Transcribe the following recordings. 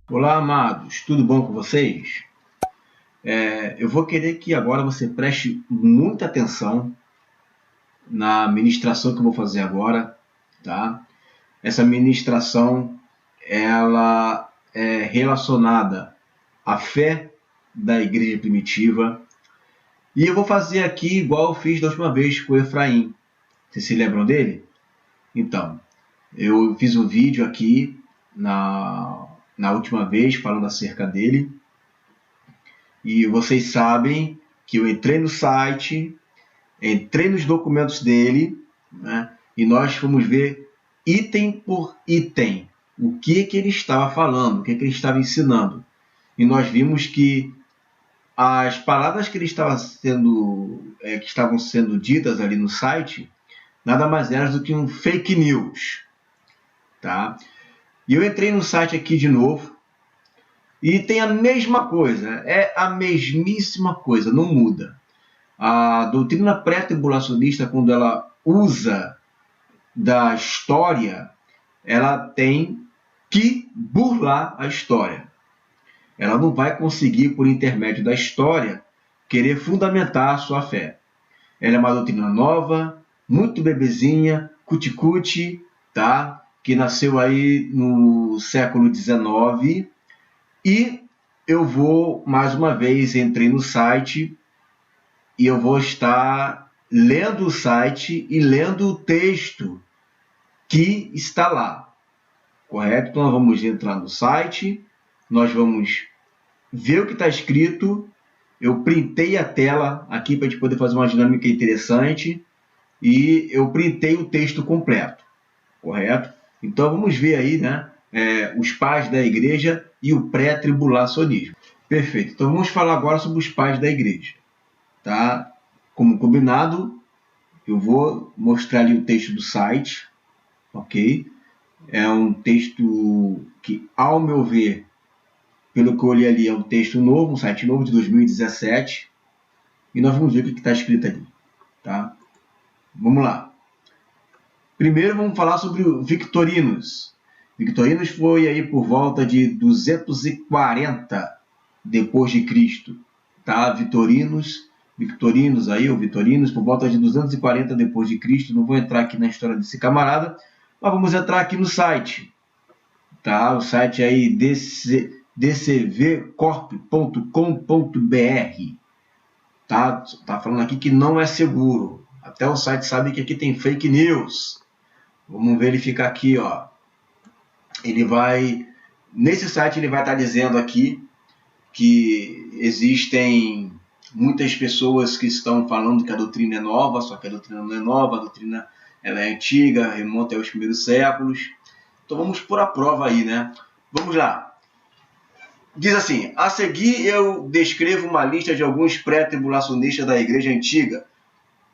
Olá, amados, tudo bom com vocês? Eu vou querer que agora você preste muita atenção na ministração que eu vou fazer agora, tá? Essa ministração, ela é relacionada à fé da igreja primitiva e eu vou fazer aqui igual eu fiz da última vez com o Efraim. Vocês se lembram dele? Então, eu fiz um vídeo aqui na última vez falando acerca dele. E vocês sabem que eu entrei no site, entrei nos documentos dele, né, e nós fomos ver item por item o que ele estava falando, o que ele estava ensinando. E nós vimos que as palavras que que estavam sendo ditas ali no site nada mais eram do que um fake news. Tá? E eu entrei no site aqui de novo, e tem a mesma coisa, é a mesmíssima coisa, não muda. A doutrina pré-tribulacionista, quando ela usa da história, ela tem que burlar a história. Ela não vai conseguir, por intermédio da história, querer fundamentar a sua fé. Ela é uma doutrina nova, muito bebezinha, cuti-cuti, tá? Que nasceu aí no século XIX. E eu vou, mais uma vez, entrei no site e eu vou estar lendo o site e lendo o texto que está lá, correto? Então, nós vamos entrar no site, nós vamos ver o que está escrito. Eu printei a tela aqui para a gente poder fazer uma dinâmica interessante e eu printei o texto completo, correto? Então, vamos ver aí, né? Os pais da igreja e o pré-tribulacionismo. Perfeito. Então vamos falar agora sobre os pais da igreja. Tá? Como combinado, eu vou mostrar ali o texto do site, ok? É um texto que, ao meu ver, pelo que eu olhei ali, é um texto novo, um site novo de 2017. E nós vamos ver o que está escrito ali. Tá? Vamos lá. Primeiro vamos falar sobre o Victorinos. Victorinos foi aí por volta de 240 depois de Cristo, tá? Victorinos aí, ou Vitorinos, por volta de 240 depois de Cristo. Não vou entrar aqui na história desse camarada, mas vamos entrar aqui no site, tá? O site aí dcvcorp.com.br, tá? Tá falando aqui que não é seguro. Até o site sabe que aqui tem fake news. Vamos verificar aqui, ó. Nesse site ele vai estar dizendo aqui que existem muitas pessoas que estão falando que a doutrina é nova, só que a doutrina não é nova, a doutrina ela é antiga, remonta aos primeiros séculos. Então vamos pôr a prova aí, né? Vamos lá. Diz assim: a seguir eu descrevo uma lista de alguns pré-tribulacionistas da igreja antiga.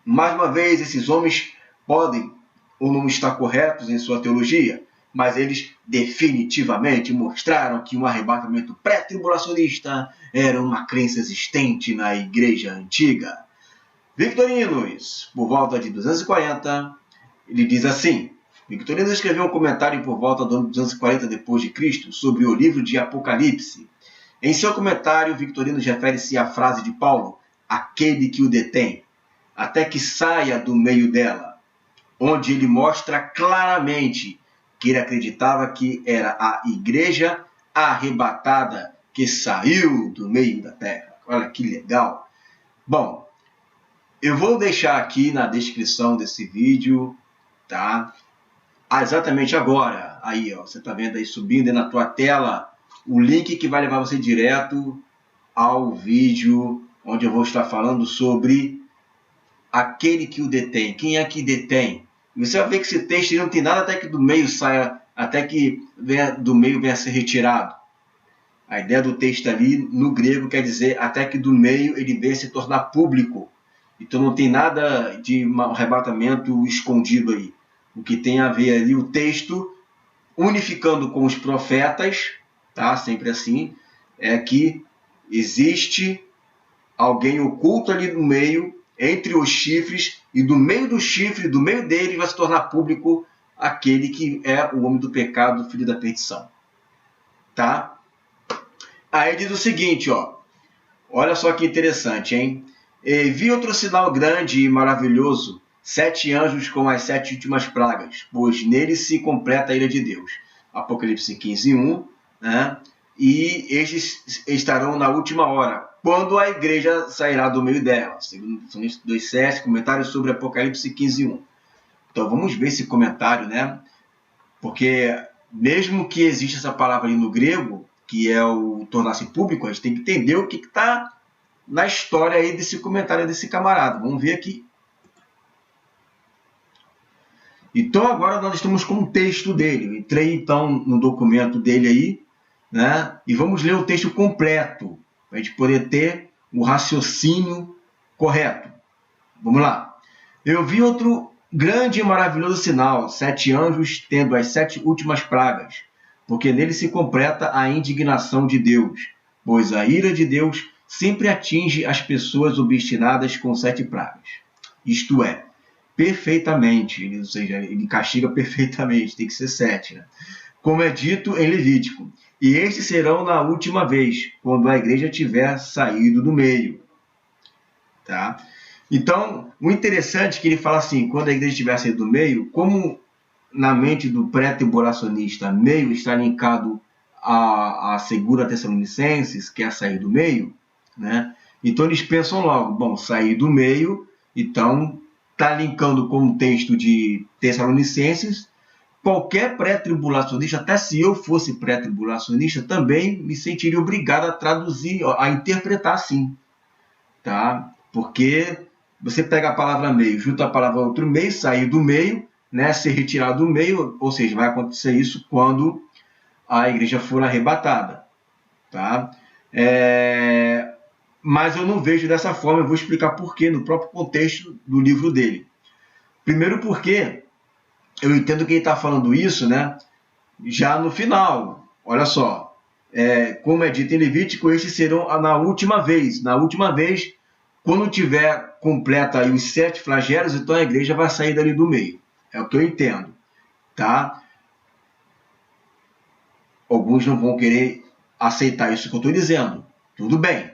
Mais uma vez, esses homens podem ou não estar corretos em sua teologia, mas eles definitivamente mostraram que um arrebatamento pré-tribulacionista era uma crença existente na igreja antiga. Victorinos, por volta de 240, ele diz assim: Victorinos escreveu um comentário por volta do ano 240 d.C. sobre o livro de Apocalipse. Em seu comentário, Victorinos refere-se à frase de Paulo, aquele que o detém, até que saia do meio dela, onde ele mostra claramente que ele acreditava que era a igreja arrebatada que saiu do meio da terra. Olha que legal. Bom, eu vou deixar aqui na descrição desse vídeo, tá? Exatamente agora, aí, ó, você está vendo aí subindo aí na tua tela o link que vai levar você direto ao vídeo onde eu vou estar falando sobre aquele que o detém. Quem é que detém? Você vai ver que esse texto não tem nada até que do meio saia, até que do meio venha a ser retirado. A ideia do texto ali no grego quer dizer até que do meio ele venha se tornar público. Então não tem nada de um arrebatamento escondido aí. O que tem a ver ali o texto unificando com os profetas, tá? Sempre assim, é que existe alguém oculto ali no meio, entre os chifres, e do meio do chifre, do meio dele, vai se tornar público aquele que é o homem do pecado, filho da perdição. Tá? Aí diz o seguinte, ó. Olha só que interessante, hein? E vi outro sinal grande e maravilhoso, 7 anjos com as 7 últimas pragas, pois nele se completa a ira de Deus. Apocalipse 15:1, né? E estes estarão na última hora, quando a igreja sairá do meio dela. Segundo 2,7, comentário sobre Apocalipse 15:1. Então vamos ver esse comentário, né? Porque mesmo que exista essa palavra ali no grego, que é o tornar-se público, a gente tem que entender o que está na história aí desse comentário desse camarada. Vamos ver aqui. Então agora nós estamos com o texto dele. Eu entrei então no documento dele aí, né? E vamos ler o texto completo, para a gente poder ter o raciocínio correto. Vamos lá. Eu vi outro grande e maravilhoso sinal, 7 anjos tendo as 7 últimas pragas, porque nele se completa a indignação de Deus, pois a ira de Deus sempre atinge as pessoas obstinadas com 7 pragas. Isto é, perfeitamente, ou seja, ele castiga perfeitamente, tem que ser 7, né? Como é dito em Levítico. E estes serão na última vez, quando a igreja tiver saído do meio. Tá? Então, o interessante é que ele fala assim, quando a igreja tiver saído do meio, como na mente do pré-tribulacionista, meio está linkado a 2 Tessalonicenses, que é sair do meio, né? Então eles pensam logo, bom, sair do meio, então está linkando com o texto de Tessalonicenses. Qualquer pré-tribulacionista, até se eu fosse pré-tribulacionista, também me sentiria obrigado a traduzir, a interpretar assim, tá? Porque você pega a palavra meio, junta a palavra outro meio, sair do meio, né? Ser retirado do meio, ou seja, vai acontecer isso quando a igreja for arrebatada, tá? Mas eu não vejo dessa forma, eu vou explicar por quê no próprio contexto do livro dele. Primeiro porque eu entendo que ele está falando isso, né? Já no final, olha só, como é dito em Levítico, estes serão na última vez. Na última vez, quando tiver completa aí os 7 flagelos, então a igreja vai sair dali do meio. É o que eu entendo, tá? Alguns não vão querer aceitar isso que eu estou dizendo. Tudo bem.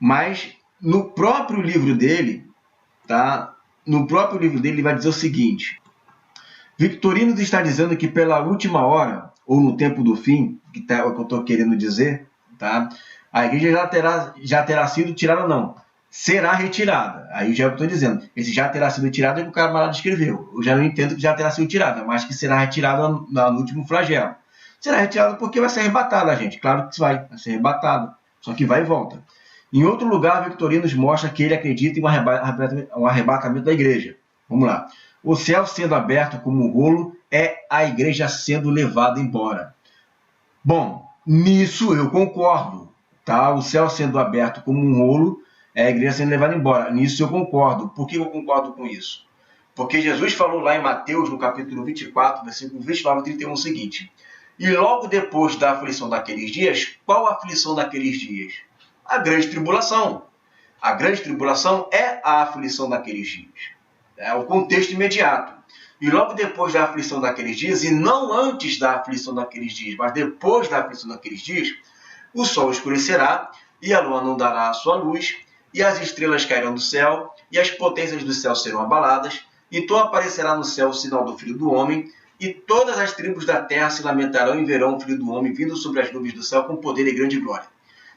Mas no próprio livro dele, tá? No próprio livro dele, ele vai dizer o seguinte: Victorinos está dizendo que pela última hora, ou no tempo do fim, que é o que eu estou querendo dizer, tá? A igreja já terá sido tirada, não. Será retirada. Aí já é o que eu estou dizendo. Esse já terá sido tirado é o que o camarada escreveu. Eu já não entendo que já terá sido tirada, mas que será retirada no último flagelo. Será retirada porque vai ser arrebatada, gente. Claro que vai ser arrebatada. Só que vai e volta. Em outro lugar, Victorinos mostra que ele acredita em um arrebatamento da igreja. Vamos lá. O céu sendo aberto como um rolo é a igreja sendo levada embora. Bom, nisso eu concordo. Tá? O céu sendo aberto como um rolo é a igreja sendo levada embora. Nisso eu concordo. Por que eu concordo com isso? Porque Jesus falou lá em Mateus, no capítulo 24, versículo 29 e 31, o seguinte: E logo depois da aflição daqueles dias, qual a aflição daqueles dias? A grande tribulação. A grande tribulação é a aflição daqueles dias. É o contexto imediato. E logo depois da aflição daqueles dias, e não antes da aflição daqueles dias, mas depois da aflição daqueles dias, o sol escurecerá, e a lua não dará a sua luz, e as estrelas cairão do céu, e as potências do céu serão abaladas, então aparecerá no céu o sinal do Filho do Homem, e todas as tribos da terra se lamentarão e verão o Filho do Homem vindo sobre as nuvens do céu com poder e grande glória.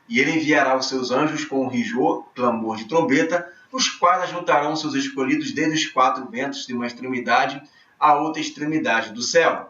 E ele enviará os seus anjos com um rigor, clamor de trombeta, os quais ajuntarão seus escolhidos desde os 4 ventos de uma extremidade à outra extremidade do céu.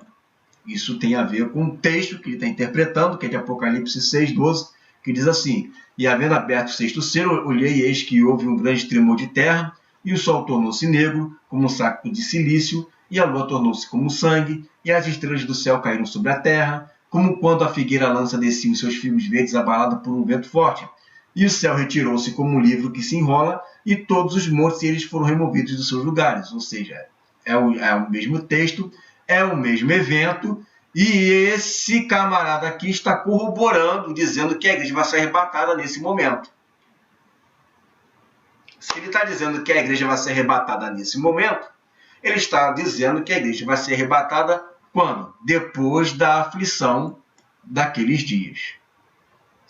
Isso tem a ver com o texto que ele está interpretando, que é de Apocalipse 6:12, que diz assim: E havendo aberto o 6º selo, olhei e eis que houve um grande tremor de terra, e o sol tornou-se negro, como um saco de silício, e a lua tornou-se como sangue, e as estrelas do céu caíram sobre a terra, como quando a figueira lança de si os seus figos verdes abalada por um vento forte. E o céu retirou-se como um livro que se enrola, e todos os montes eles foram removidos dos seus lugares. Ou seja, é o mesmo texto, é o mesmo evento, e esse camarada aqui está corroborando, dizendo que a igreja vai ser arrebatada nesse momento. Se ele está dizendo que a igreja vai ser arrebatada nesse momento, ele está dizendo que a igreja vai ser arrebatada quando? Depois da aflição daqueles dias.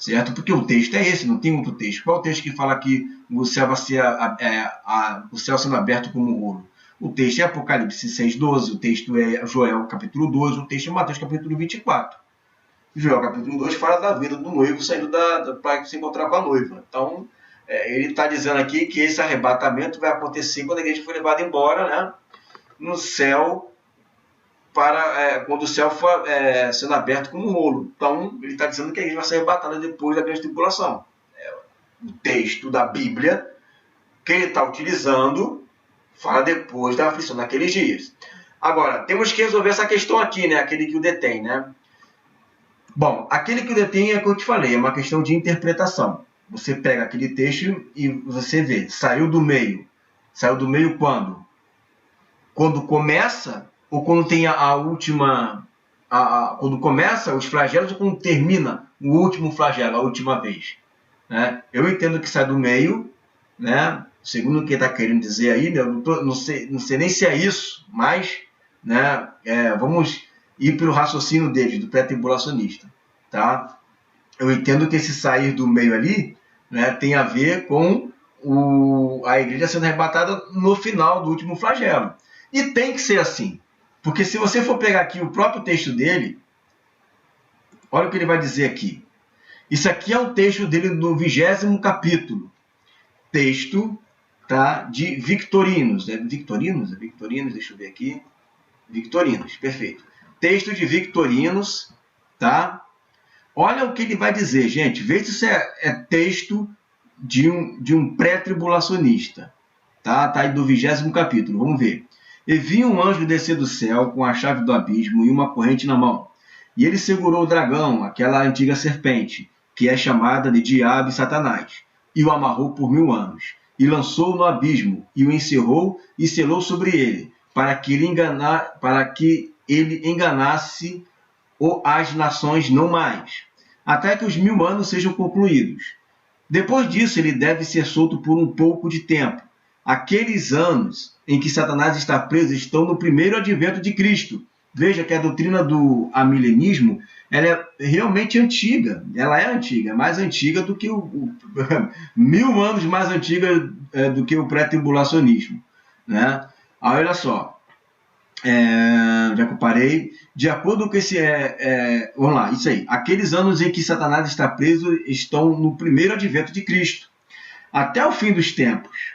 certo? Porque o texto é esse, não tem outro texto. Qual é o texto que fala que o céu vai ser o céu sendo aberto como um rolo? O texto é Apocalipse 6,12, o texto é Joel capítulo 2, o texto é Mateus capítulo 24. Joel capítulo 2 fala da vida do noivo saindo para se encontrar com a noiva. Então, ele está dizendo aqui que esse arrebatamento vai acontecer quando a igreja for levada embora, né, no céu, quando o céu for sendo aberto como um rolo. Então, ele está dizendo que a igreja vai ser arrebatada depois da grande tribulação. O texto da Bíblia que ele está utilizando fala depois da aflição daqueles dias. Agora, temos que resolver essa questão aqui, né, aquele que o detém, né? Bom, aquele que o detém é o que eu te falei, é uma questão de interpretação. Você pega aquele texto e você vê, saiu do meio. Saiu do meio quando? Quando começa ou quando tem a última... quando começa os flagelos ou quando termina o último flagelo, a última vez? Né? Eu entendo que sai do meio, né? Segundo o que está querendo dizer aí, né? Eu não sei nem se é isso, mas, né? Vamos ir pelo raciocínio deles, do pré-tribulacionista. Tá? Eu entendo que esse sair do meio ali, né, tem a ver com a igreja sendo arrebatada no final do último flagelo. E tem que ser assim. Porque se você for pegar aqui o próprio texto dele, olha o que ele vai dizer aqui. Isso aqui é o texto dele no 20º capítulo. Texto, tá, de Victorinos. Victorinos? Victorinos, deixa eu ver aqui. Victorinos, perfeito. Texto de Victorinos, tá? Olha o que ele vai dizer, gente. Veja se isso é texto de um pré-tribulacionista. Tá aí do 20º capítulo. Vamos ver. E vi um anjo descer do céu com a chave do abismo e uma corrente na mão. E ele segurou o dragão, aquela antiga serpente, que é chamada de Diabo e Satanás, e o amarrou por 1000 anos. E lançou-o no abismo, e o encerrou e selou sobre ele, para que ele enganasse as nações não mais, até que os 1000 anos sejam concluídos. Depois disso, ele deve ser solto por um pouco de tempo. Aqueles anos em que Satanás está preso estão no primeiro advento de Cristo. Veja que a doutrina do amilenismo ela é realmente antiga. Ela é antiga, mais antiga do que 1000 anos mais antiga do que o pré-tribulacionismo. Né? Olha só. Já que eu parei, de acordo com esse... vamos lá, isso aí. Aqueles anos em que Satanás está preso estão no primeiro advento de Cristo, até o fim dos tempos.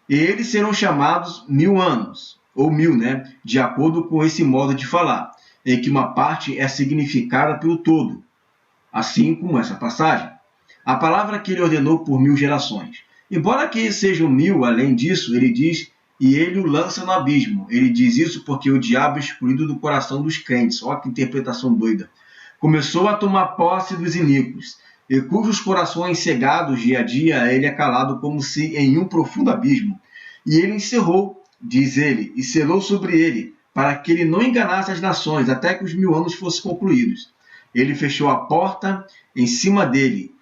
E eles serão chamados 1000 anos, ou 1000, né? De acordo com esse modo de falar, em que uma parte é significada pelo todo, assim como essa passagem. A palavra que ele ordenou por 1000 gerações. Embora que sejam 1000, além disso, ele diz... E ele o lança no abismo. Ele diz isso porque o diabo é excluído do coração dos crentes. Olha que interpretação doida. Começou a tomar posse dos iníquos, e cujos corações cegados dia a dia ele é calado como se em um profundo abismo. E ele encerrou, diz ele, e selou sobre ele, para que ele não enganasse as nações, até que os 1000 anos fossem concluídos. Ele fechou a porta em cima dele.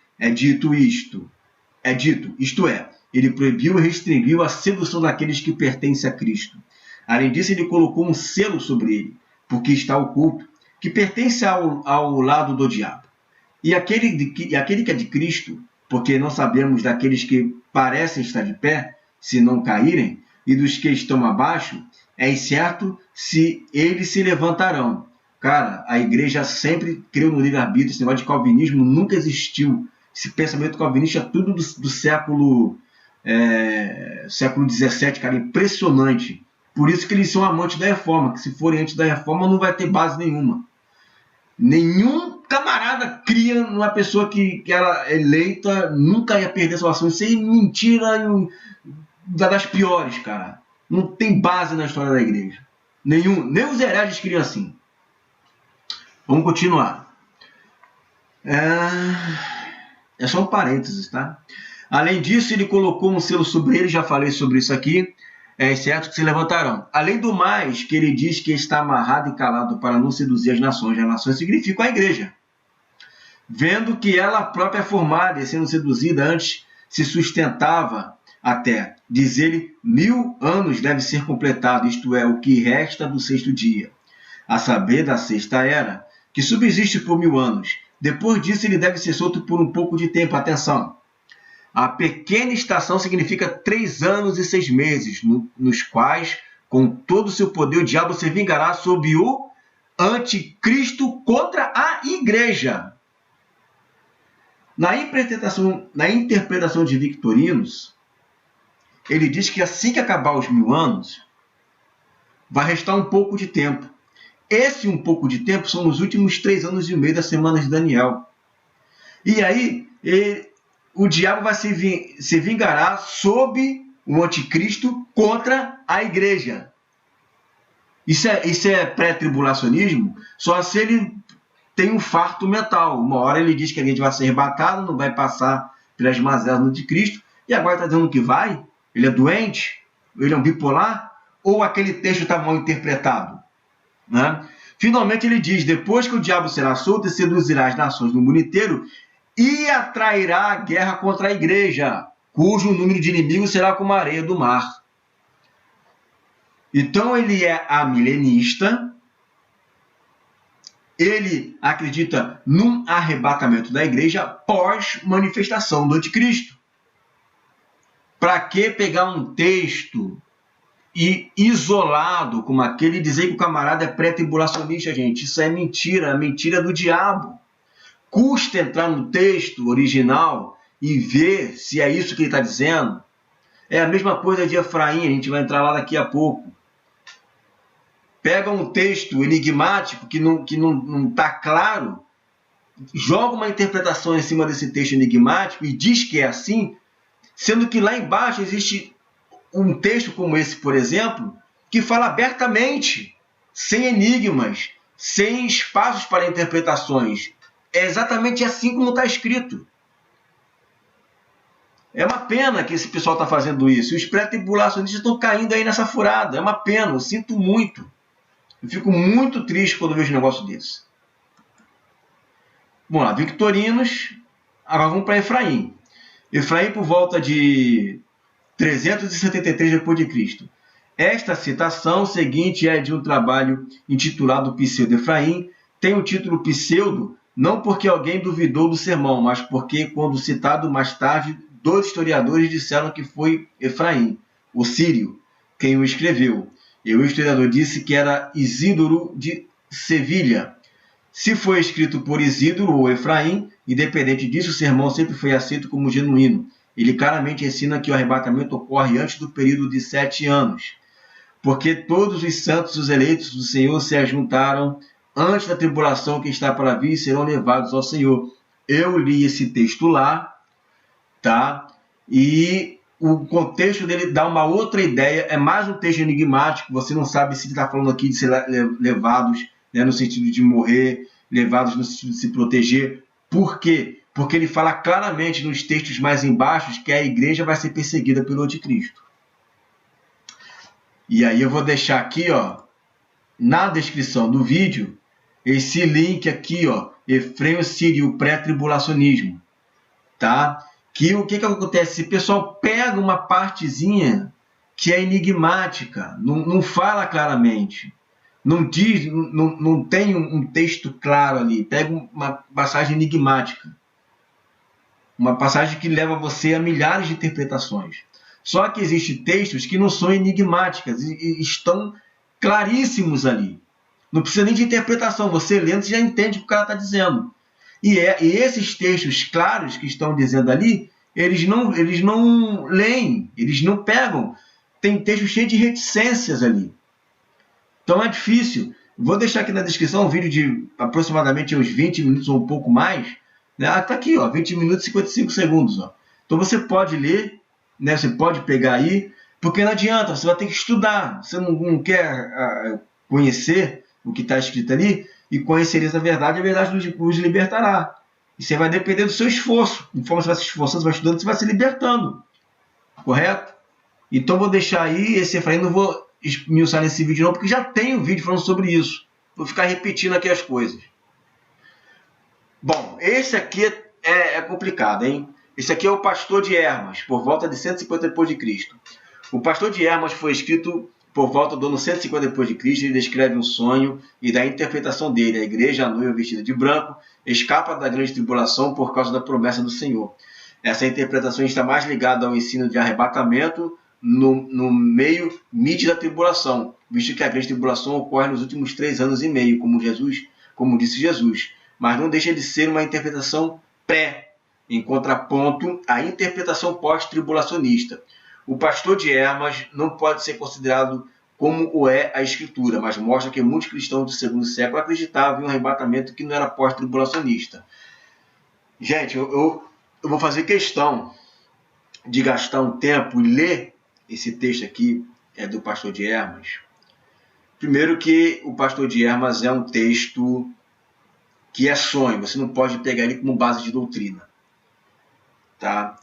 Isto é, ele proibiu e restringiu a sedução daqueles que pertencem a Cristo. Além disso, ele colocou um selo sobre ele, porque está oculto, que pertence ao lado do diabo. E aquele que é de Cristo, porque não sabemos daqueles que parecem estar de pé, se não caírem, e dos que estão abaixo, é incerto se eles se levantarão. Cara, a igreja sempre creu no livre-arbítrio, esse negócio de calvinismo nunca existiu. Esse pensamento calvinista é tudo do século XVII, cara, impressionante. Por isso que eles são amantes da reforma, que se forem antes da reforma não vai ter base nenhuma. Nenhum camarada cria numa pessoa que era eleita, nunca ia perder sua ação. Isso aí é mentira das piores, cara. Não tem base na história da igreja. Nem os hereges criam assim. Vamos continuar. É só um parênteses, tá? Além disso, ele colocou um selo sobre ele, já falei sobre isso aqui, certo que se levantarão. Além do mais, que ele diz que está amarrado e calado para não seduzir as nações. As nações significam a igreja. Vendo que ela própria é formada e sendo seduzida antes, se sustentava até, diz ele, 1000 anos deve ser completado, isto é, o que resta do 6º dia, a saber, da 6ª era, que subsiste por 1000 anos. Depois disso, ele deve ser solto por um pouco de tempo. Atenção! A pequena estação significa 3 anos e 6 meses, nos quais, com todo o seu poder, o diabo se vingará sob o anticristo contra a igreja. Na interpretação de Victorinos, ele diz que assim que acabar os 1000 anos, vai restar um pouco de tempo. Esse um pouco de tempo são os últimos 3 anos e meio da semana de Daniel. E aí, o diabo vai se vingará sob o anticristo contra a igreja. Isso é pré-tribulacionismo? Só se ele tem um farto mental. Uma hora ele diz que a gente vai ser arrebatado, não vai passar pelas mazelas do anticristo, e agora está dizendo que vai? Ele é doente? Ele é um bipolar? Ou aquele texto está mal interpretado? Né? Finalmente ele diz, depois que o diabo será solto e seduzirá as nações do mundo inteiro e atrairá a guerra contra a igreja, cujo número de inimigos será como a areia do mar. Então ele é amilenista, ele acredita num arrebatamento da igreja pós-manifestação do anticristo. Para que pegar um texto isolado como aquele e dizer que o camarada é pré-tribulacionista, gente? Isso é mentira, mentira do diabo. Custa entrar no texto original e ver se é isso que ele está dizendo. É a mesma coisa de Efraim, a gente vai entrar lá daqui a pouco. Pega um texto enigmático que não está claro, joga uma interpretação em cima desse texto enigmático e diz que é assim, sendo que lá embaixo existe um texto como esse, por exemplo, que fala abertamente, sem enigmas, sem espaços para interpretações. É exatamente assim como está escrito. É uma pena que esse pessoal está fazendo isso. Os pré-tribulacionistas estão caindo aí nessa furada. É uma pena, eu sinto muito. Eu fico muito triste quando vejo um negócio desse. Vamos lá, Victorinos. Agora vamos para Efraim. Efraim por volta de 373 d.C. Esta citação seguinte é de um trabalho intitulado Pseudo-Efraim. Tem o título pseudo, não porque alguém duvidou do sermão, mas porque, quando citado mais tarde, 2 historiadores disseram que foi Efraim, o sírio, quem o escreveu. E o historiador disse que era Isidoro de Sevilha. Se foi escrito por Isidoro ou Efraim, independente disso, o sermão sempre foi aceito como genuíno. Ele claramente ensina que o arrebatamento ocorre antes do período de 7 anos, porque todos os santos, os eleitos do Senhor, se ajuntaram antes da tribulação que está para vir e serão levados ao Senhor. Eu li esse texto lá, tá? E o contexto dele dá uma outra ideia, é mais um texto enigmático, você não sabe se ele está falando aqui de ser levados, né, no sentido de morrer, levados no sentido de se proteger. Por quê? Porque ele fala claramente nos textos mais embaixo que a igreja vai ser perseguida pelo anticristo. E aí eu vou deixar aqui, ó, na descrição do vídeo, esse link aqui, ó, Efraim Sírio, pré-tribulacionismo, tá? Que o que acontece? Esse pessoal pega uma partezinha que é enigmática, não fala claramente, não diz, não tem um texto claro ali, pega uma passagem enigmática, uma passagem que leva você a milhares de interpretações. Só que existem textos que não são enigmáticas e estão claríssimos ali. Não precisa nem de interpretação, você lendo você já entende o que o cara está dizendo. E esses textos claros que estão dizendo ali, eles não leem, eles não pegam. Tem texto cheio de reticências ali. Então é difícil. Vou deixar aqui na descrição um vídeo de aproximadamente uns 20 minutos ou um pouco mais. Né? Está aqui, ó, 20 minutos e 55 segundos. Ó. Então você pode ler, né? Você pode pegar aí, porque não adianta, você vai ter que estudar. Você não quer conhecer o que está escrito ali, e conhecereis a verdade os libertará. E você vai depender do seu esforço. Conforme você vai se esforçando, você vai estudando, você vai se libertando. Correto? Então vou deixar aí esse Efraim, não vou esmiuçar nesse vídeo não, porque já tem um vídeo falando sobre isso. Vou ficar repetindo aqui as coisas. Bom, esse aqui é complicado, hein? Esse aqui é o Pastor de Hermas, por volta de 150 d.C. O Pastor de Hermas foi escrito por volta do ano 150 depois de Cristo, ele descreve um sonho e da interpretação dele. A igreja, a noiva vestida de branco, escapa da grande tribulação por causa da promessa do Senhor. Essa interpretação está mais ligada ao ensino de arrebatamento no meio mid da tribulação, visto que a grande tribulação ocorre nos últimos 3 anos e meio, como disse Jesus, mas não deixa de ser uma interpretação pré, em contraponto à interpretação pós-tribulacionista. O pastor de Hermas não pode ser considerado como o é a Escritura, mas mostra que muitos cristãos do segundo século acreditavam em um arrebatamento que não era pós-tribulacionista. Gente, eu vou fazer questão de gastar um tempo e ler esse texto aqui, do pastor de Hermas. Primeiro que o pastor de Hermas é um texto que é sonho, você não pode pegar ele como base de doutrina. Tá?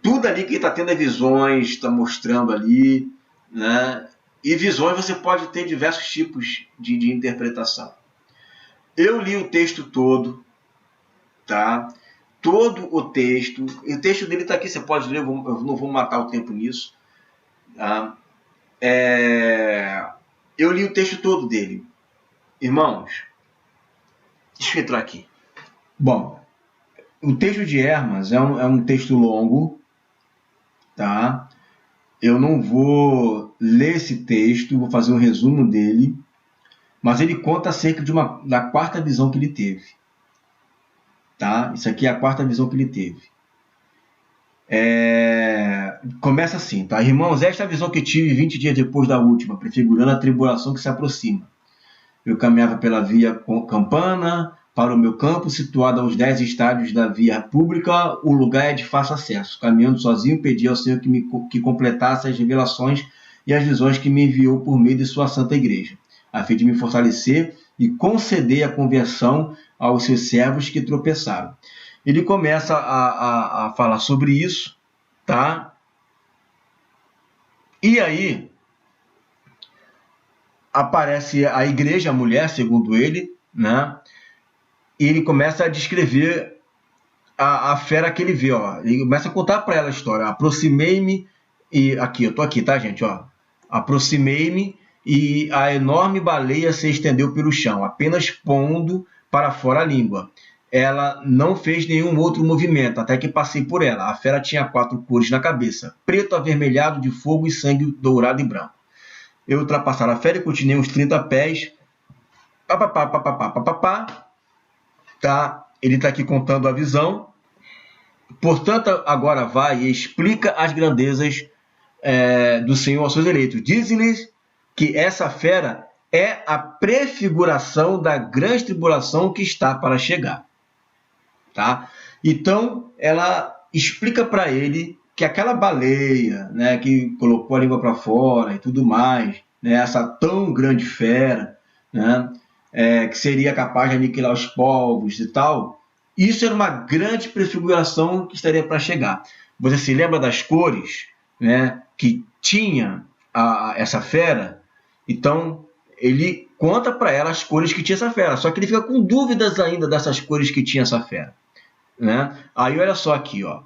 Tudo ali que ele está tendo é visões, está mostrando ali, né? E visões você pode ter diversos tipos de interpretação. Eu li o texto todo, tá? Todo o texto dele está aqui, você pode ler, eu não vou matar o tempo nisso. Tá? Eu li o texto todo dele. Irmãos, deixa eu entrar aqui. Bom, o texto de Hermas é um texto longo, tá? Eu não vou ler esse texto, vou fazer um resumo dele, mas ele conta acerca da quarta visão que ele teve. Tá? Isso aqui é a quarta visão que ele teve. Começa assim, tá? Irmãos, esta visão que tive 20 dias depois da última, prefigurando a tribulação que se aproxima. Eu caminhava pela via Campana para o meu campo, situado aos 10 estádios da via pública. O lugar é de fácil acesso. Caminhando sozinho, pedi ao Senhor que completasse as revelações e as visões que me enviou por meio de sua santa igreja, a fim de me fortalecer e conceder a conversão aos seus servos que tropeçaram. Ele começa a falar sobre isso, tá? E aí aparece a igreja, a mulher, segundo ele, né? E ele começa a descrever a fera que ele vê, ó. Ele começa a contar para ela a história. Aproximei-me e aqui, eu tô aqui, tá, gente, ó. Aproximei-me e a enorme baleia se estendeu pelo chão, apenas pondo para fora a língua. Ela não fez nenhum outro movimento, até que passei por ela. A fera tinha 4 cores na cabeça: preto, avermelhado, de fogo e sangue, dourado e branco. Eu ultrapassara a fera e continuei uns 30 pés. Tá? Ele está aqui contando a visão. Portanto, agora vai e explica as grandezas do Senhor aos seus eleitos. Diz-lhes que essa fera é a prefiguração da grande tribulação que está para chegar. Tá? Então, ela explica para ele que aquela baleia, né, que colocou a língua para fora e tudo mais, né, essa tão grande fera, né, que seria capaz de aniquilar os povos e tal, isso era uma grande prefiguração que estaria para chegar. Você se lembra das cores, né, que tinha essa fera? Então, ele conta para ela as cores que tinha essa fera, só que ele fica com dúvidas ainda dessas cores que tinha essa fera. Né? Aí olha só aqui, ó.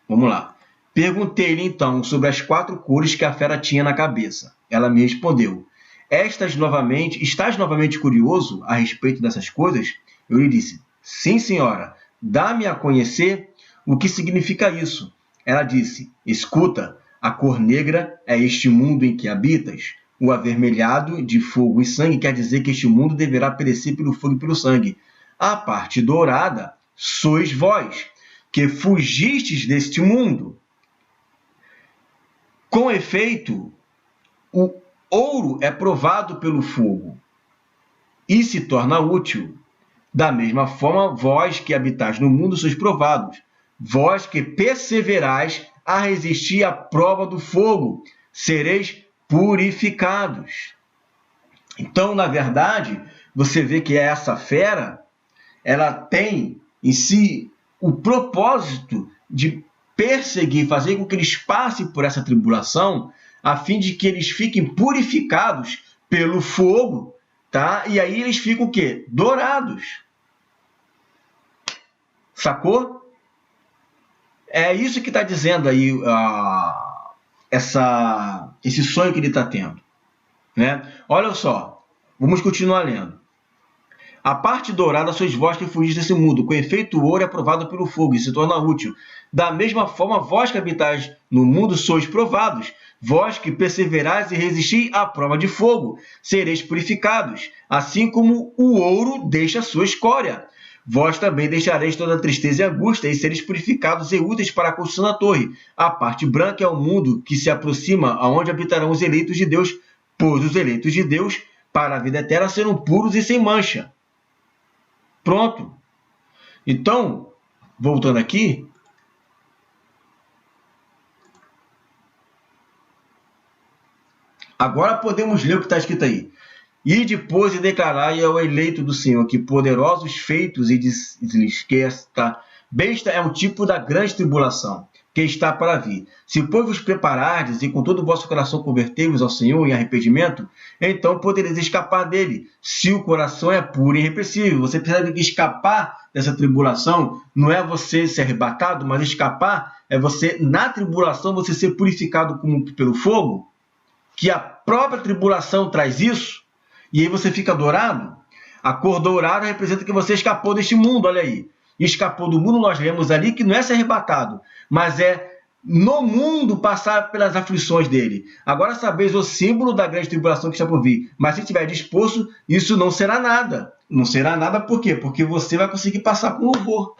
Vamos lá. Perguntei-lhe então sobre as 4 cores que a fera tinha na cabeça. Ela me respondeu: estás novamente curioso a respeito dessas coisas? Eu lhe disse: sim, senhora, dá-me a conhecer o que significa isso. Ela disse: escuta, a cor negra é este mundo em que habitas. O avermelhado de fogo e sangue quer dizer que este mundo deverá perecer pelo fogo e pelo sangue. A parte dourada sois vós, que fugistes deste mundo. Com efeito, o ouro é provado pelo fogo e se torna útil. Da mesma forma, vós que habitais no mundo sois provados. Vós que perseverais a resistir à prova do fogo, sereis purificados. Então, na verdade, você vê que essa fera, ela tem em si o propósito de perseguir, fazer com que eles passem por essa tribulação, a fim de que eles fiquem purificados pelo fogo, tá? E aí eles ficam o quê? Dourados. Sacou? É isso que está dizendo aí esse sonho que ele está tendo. né? Olha só, vamos continuar lendo. A parte dourada sois vós que fugis desse mundo, com efeito o ouro é provado pelo fogo e se torna útil. Da mesma forma, vós que habitais no mundo sois provados, vós que perseverais e resistis à prova de fogo, sereis purificados, assim como o ouro deixa sua escória. Vós também deixareis toda a tristeza e angústia e sereis purificados e úteis para a construção da torre. A parte branca é o mundo que se aproxima, aonde habitarão os eleitos de Deus, pois os eleitos de Deus para a vida eterna serão puros e sem mancha. Pronto. Então, voltando aqui, agora podemos ler o que está escrito aí. E depois declarai ao eleito do Senhor que poderosos feitos e diz-lhes que esta besta é um tipo da grande tribulação que está para vir. Se, pois, vos preparardes e com todo o vosso coração converter-vos ao Senhor em arrependimento, então podereis escapar dele, se o coração é puro e irrepreensível. Você percebe que escapar dessa tribulação não é você ser arrebatado, mas escapar é você, na tribulação, você ser purificado pelo fogo, que a própria tribulação traz isso, e aí você fica dourado. A cor dourada representa que você escapou deste mundo, olha aí. Escapou do mundo, nós lemos ali que não é ser arrebatado, mas é no mundo passar pelas aflições dele. Agora sabeis o símbolo da grande tribulação que está por vir, mas se estiver disposto, isso não será nada. Não será nada por quê? Porque você vai conseguir passar com louvor.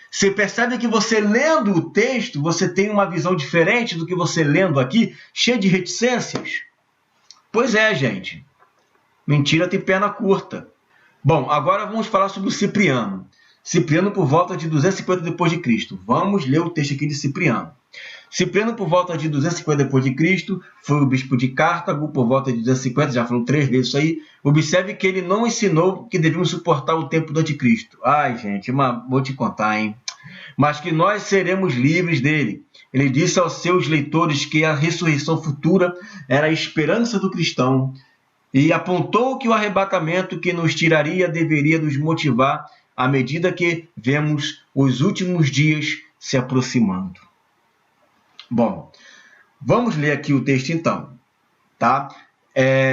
Você percebe que você lendo o texto, você tem uma visão diferente do que você lendo aqui, cheio de reticências? Pois é, gente. Mentira tem perna curta. Bom, agora vamos falar sobre o Cipriano. Cipriano por volta de 250 depois de Cristo. Vamos ler o texto aqui de Cipriano. Cipriano por volta de 250 depois de Cristo foi o bispo de Cartago por volta de 250, já falou 3 vezes isso aí. Observe que ele não ensinou que devemos suportar o tempo do anticristo. Ai, gente, vou te contar, hein? Mas que nós seremos livres dele. Ele disse aos seus leitores que a ressurreição futura era a esperança do cristão e apontou que o arrebatamento que nos tiraria deveria nos motivar à medida que vemos os últimos dias se aproximando. Bom, vamos ler aqui o texto então, tá?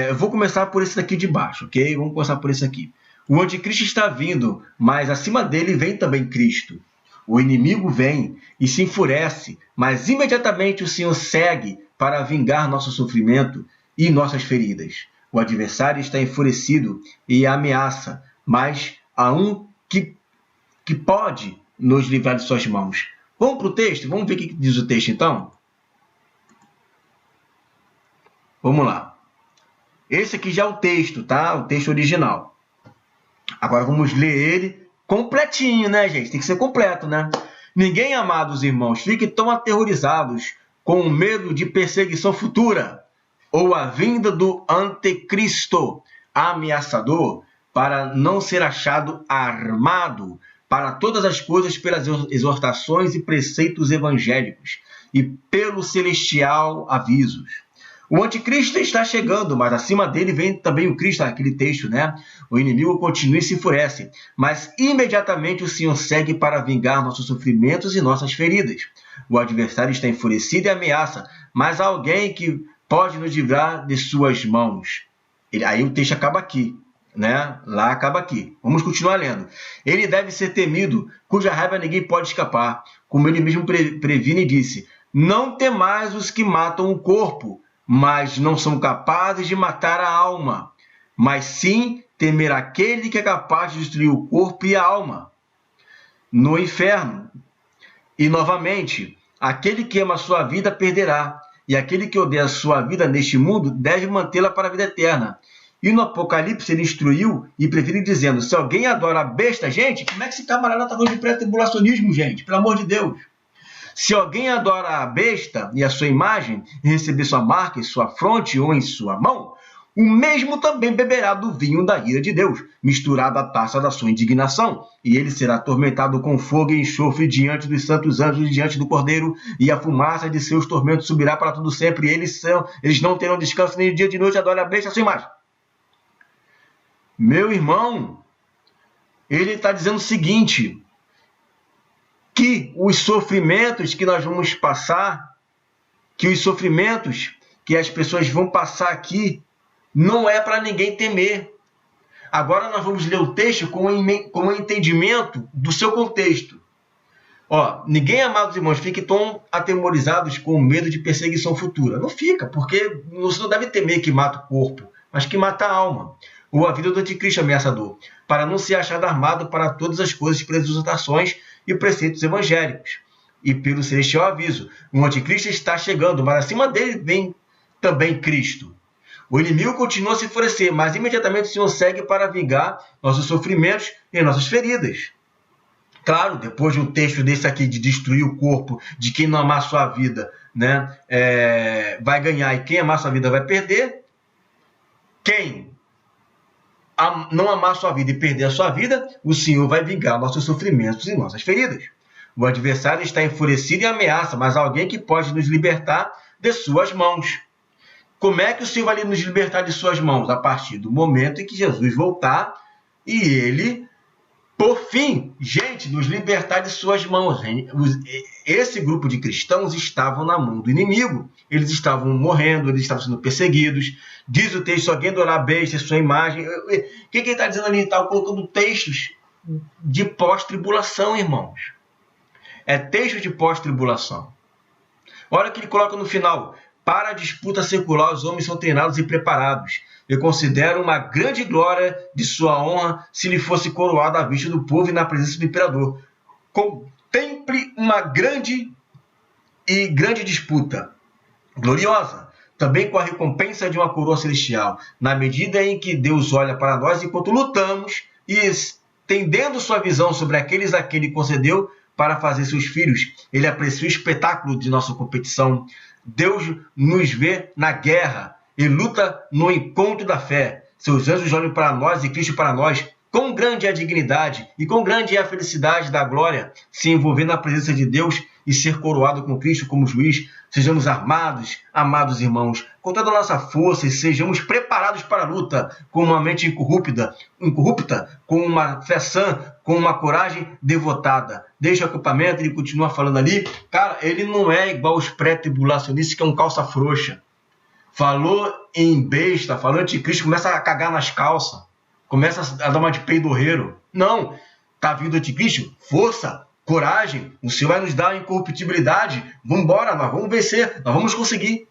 Eu vou começar por esse daqui de baixo, ok? Vamos começar por esse aqui. O anticristo está vindo, mas acima dele vem também Cristo. O inimigo vem e se enfurece, mas imediatamente o Senhor segue para vingar nosso sofrimento e nossas feridas. O adversário está enfurecido e ameaça, mas há um que pode nos livrar de suas mãos. Vamos para o texto? Vamos ver o que diz o texto, então? Vamos lá. Esse aqui já é o texto, tá? O texto original. Agora vamos ler ele completinho, né, gente? Tem que ser completo, né? Ninguém, amados irmãos, fique tão aterrorizados com o medo de perseguição futura ou a vinda do anticristo ameaçador, para não ser achado armado para todas as coisas pelas exortações e preceitos evangélicos e pelo celestial avisos. O anticristo está chegando, mas acima dele vem também o Cristo, aquele texto, né? O inimigo continua e se enfurece, mas imediatamente o Senhor segue para vingar nossos sofrimentos e nossas feridas. O adversário está enfurecido e ameaça, mas há alguém que pode nos livrar de suas mãos. Aí o texto acaba aqui, né? Lá acaba aqui. Vamos continuar lendo. Ele deve ser temido, cuja raiva ninguém pode escapar. Como ele mesmo previne e disse, não temais os que matam o corpo, mas não são capazes de matar a alma, mas sim temer aquele que é capaz de destruir o corpo e a alma no inferno. E novamente, aquele que ama a sua vida perderá, e aquele que odeia a sua vida neste mundo deve mantê-la para a vida eterna. E no Apocalipse ele instruiu e previne dizendo, se alguém adora a besta, gente, como é que esse camarada está falando de pré-tribulacionismo, gente? Pelo amor de Deus. Se alguém adora a besta e a sua imagem, e receber sua marca em sua fronte ou em sua mão, o mesmo também beberá do vinho da ira de Deus, misturado à taça da sua indignação, e ele será atormentado com fogo e enxofre diante dos santos anjos e diante do Cordeiro, e a fumaça de seus tormentos subirá para todo sempre, e eles não terão descanso nem de dia nem de noite, adora a besta e a sua imagem. Meu irmão, ele está dizendo o seguinte, que os sofrimentos que nós vamos passar, que os sofrimentos que as pessoas vão passar aqui não é para ninguém temer. Agora nós vamos ler o texto com o entendimento do seu contexto. Ninguém, amados irmãos, fique tão atemorizados com medo de perseguição futura. Não fica, porque você não deve temer que mata o corpo, mas que mata a alma, ou a vida do anticristo ameaçador, para não ser achado armado para todas as coisas pelas exortações e preceitos evangélicos. E pelo celestial aviso, o anticristo está chegando, mas acima dele vem também Cristo. O inimigo continua a se enfurecer, mas imediatamente o Senhor segue para vingar nossos sofrimentos e nossas feridas. Claro, depois de um texto desse aqui de destruir o corpo, de quem não amar sua vida, né, vai ganhar e quem amar sua vida vai perder. Quem não amar sua vida e perder a sua vida, o Senhor vai vingar nossos sofrimentos e nossas feridas. O adversário está enfurecido e ameaça, mas alguém que pode nos libertar de suas mãos. Como é que o Senhor vai nos libertar de suas mãos? A partir do momento em que Jesus voltar e ele, por fim, nos libertar de suas mãos. Esse grupo de cristãos estavam na mão do inimigo. Eles estavam morrendo, eles estavam sendo perseguidos. Diz o texto, alguém adorar a besta, sua imagem. O que ele está dizendo ali? Ele está colocando textos de pós-tribulação, irmãos. É texto de pós-tribulação. Olha o que ele coloca no final. Para a disputa secular, os homens são treinados e preparados. Eu considero uma grande glória de sua honra se lhe fosse coroado à vista do povo e na presença do imperador. Contemple uma grande disputa, gloriosa, também com a recompensa de uma coroa celestial, na medida em que Deus olha para nós enquanto lutamos e estendendo sua visão sobre aqueles a quem ele concedeu para fazer seus filhos. Ele aprecia o espetáculo de nossa competição. Deus nos vê na guerra e luta no encontro da fé. Seus anjos olham para nós e Cristo para nós. Quão grande é a dignidade e quão grande é a felicidade da glória se envolver na presença de Deus e ser coroado com Cristo como juiz. Sejamos armados, amados irmãos, com toda a nossa força e sejamos preparados para a luta com uma mente incorrupta, com uma fé sã, com uma coragem devotada. Deixa o acampamento, ele continua falando ali. Cara, ele não é igual os pré-tribulacionistas, que é um calça frouxa. Falou em besta, falou em anticristo, começa a cagar nas calças. Começa a dar uma de peidorreiro. Não, está vindo o anticristo? Força, coragem, o Senhor vai nos dar a incorruptibilidade. Vamos embora, nós vamos vencer, nós vamos conseguir.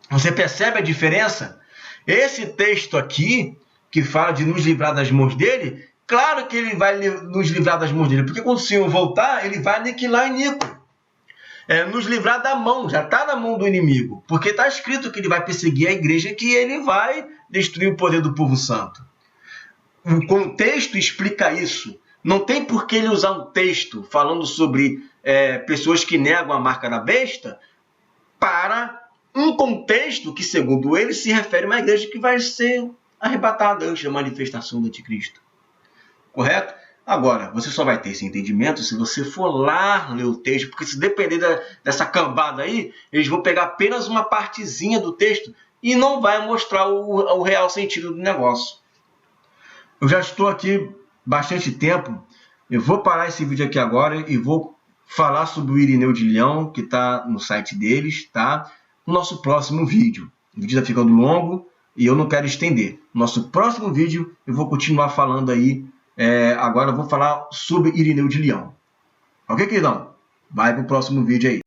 Você percebe a diferença? Esse texto aqui, que fala de nos livrar das mãos dele, claro que ele vai nos livrar das mãos dele, porque quando o Senhor voltar, ele vai aniquilar o iníquo. Nos livrar da mão, já está na mão do inimigo, porque está escrito que ele vai perseguir a igreja, que ele vai destruir o poder do povo santo. O contexto explica isso. Não tem por que ele usar um texto falando sobre pessoas que negam a marca da besta para um contexto que, segundo ele, se refere a uma igreja que vai ser arrebatada antes da manifestação do anticristo. Correto? Agora, você só vai ter esse entendimento se você for lá ler o texto, porque se depender dessa cambada aí, eles vão pegar apenas uma partezinha do texto e não vai mostrar o real sentido do negócio. Eu já estou aqui bastante tempo, eu vou parar esse vídeo aqui agora e vou falar sobre o Irineu de Leão, que está no site deles, tá? No nosso próximo vídeo. O vídeo está ficando longo e eu não quero estender. No nosso próximo vídeo eu vou continuar falando aí. Agora eu vou falar sobre Irineu de Leão. Ok, queridão? Vai para o próximo vídeo aí.